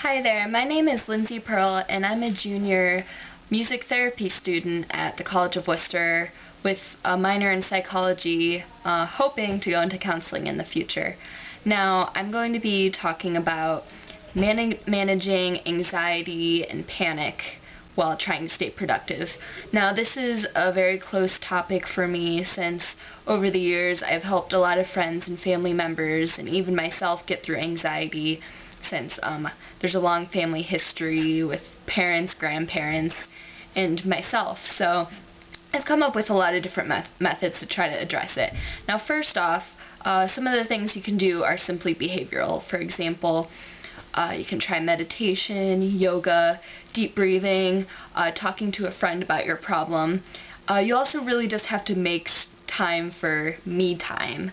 Hi there, my name is Lindsay Pearl and I'm a junior music therapy student at the College of Worcester with a minor in psychology, hoping to go into counseling in the future. Now, I'm going to be talking about managing anxiety and panic while trying to stay productive. Now, this is a very close topic for me since over the years I've helped a lot of friends and family members and even myself get through anxiety since there's a long family history with parents, grandparents, and myself. So I've come up with a lot of different methods to try to address it. Now, first off, some of the things you can do are simply behavioral. For example, you can try meditation, yoga, deep breathing, talking to a friend about your problem. You also really just have to make time for me time.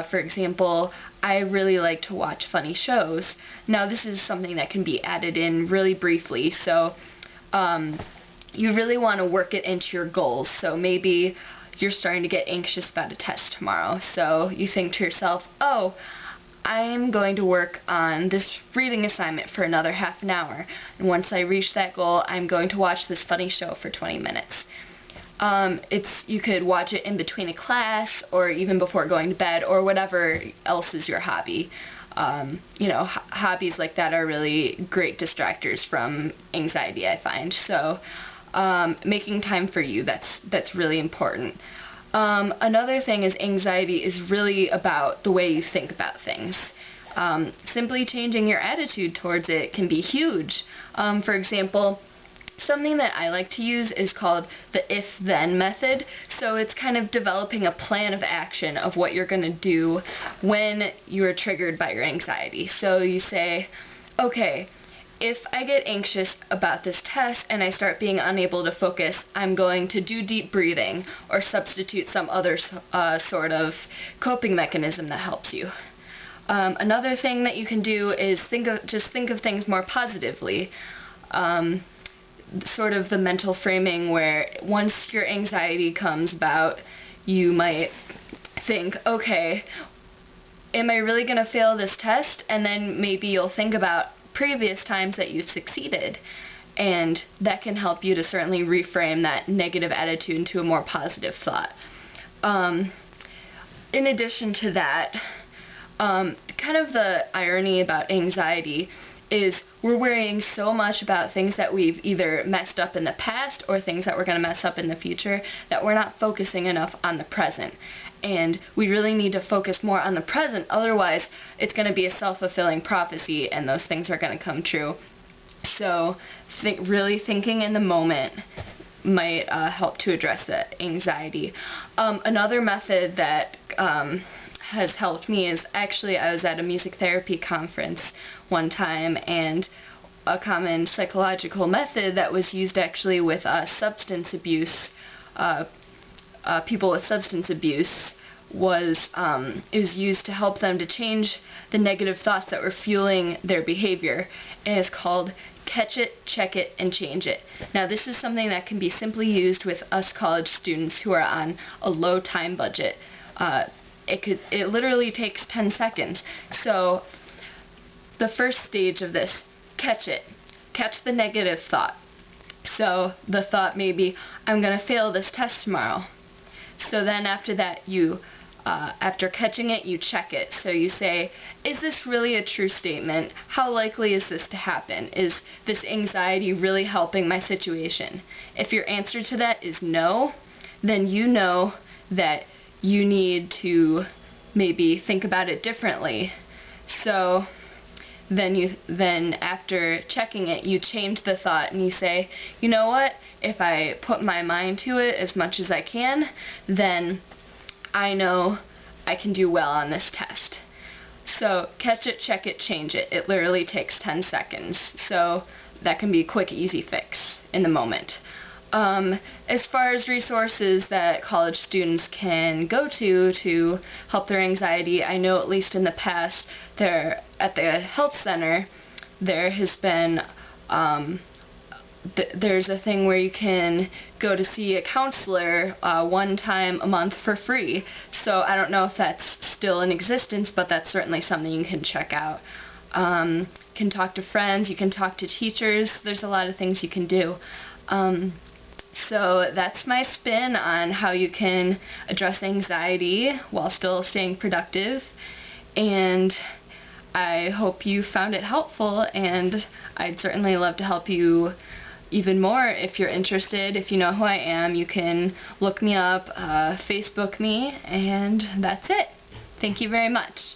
For example, I really like to watch funny shows. Now, this is something that can be added in really briefly, so you really want to work it into your goals. So maybe you're starting to get anxious about a test tomorrow, so you think to yourself, oh, I'm going to work on this reading assignment for another half an hour, and once I reach that goal, I'm going to watch this funny show for 20 minutes. You could watch it in between a class or even before going to bed or whatever else is your hobby. Hobbies like that are really great distractors from anxiety, I find. So making time for you, that's really important. Another thing is anxiety is really about the way you think about things. Simply changing your attitude towards it can be huge. For example, something that I like to use is called the if-then method. So it's kind of developing a plan of action of what you're going to do when you're triggered by your anxiety. So you say, okay, if I get anxious about this test and I start being unable to focus, I'm going to do deep breathing or substitute some other sort of coping mechanism that helps you. Another thing that you can do is think of things more positively. Sort of the mental framing where once your anxiety comes about, you might think, okay, am I really going to fail this test? And then maybe you'll think about previous times that you've succeeded, and that can help you to certainly reframe that negative attitude into a more positive thought. In addition to that, kind of the irony about anxiety is we're worrying so much about things that we've either messed up in the past or things that we're going to mess up in the future that we're not focusing enough on the present. And we really need to focus more on the present, otherwise it's going to be a self-fulfilling prophecy and those things are going to come true. So really thinking in the moment might help to address that anxiety. Another method that has helped me is actually I was at a music therapy conference one time, and a common psychological method that was used actually with substance abuse, people with substance abuse, was used to help them to change the negative thoughts that were fueling their behavior, and it's called Catch It, Check It, and Change It. Now, this is something that can be simply used with us college students who are on a low time budget. It literally takes 10 seconds. So the first stage of this, catch it. Catch the negative thought. So the thought may be, I'm going to fail this test tomorrow. So then after that, after catching it, you check it. So you say, is this really a true statement? How likely is this to happen? Is this anxiety really helping my situation? If your answer to that is no, then you know that you need to maybe think about it differently. So then after checking it, you change the thought and you say, you know what, if I put my mind to it as much as I can, then I know I can do well on this test. So catch it, check it, change it. It literally takes 10 seconds. So that can be a quick, easy fix in the moment. As far as resources that college students can go to help their anxiety, I know at least in the past, at the health center, there has been, there's a thing where you can go to see a counselor one time a month for free. So I don't know if that's still in existence, but that's certainly something you can check out. can talk to friends, you can talk to teachers. There's a lot of things you can do. So that's my spin on how you can address anxiety while still staying productive, and I hope you found it helpful, and I'd certainly love to help you even more if you're interested. If you know who I am, you can look me up, Facebook me, and that's it. Thank you very much.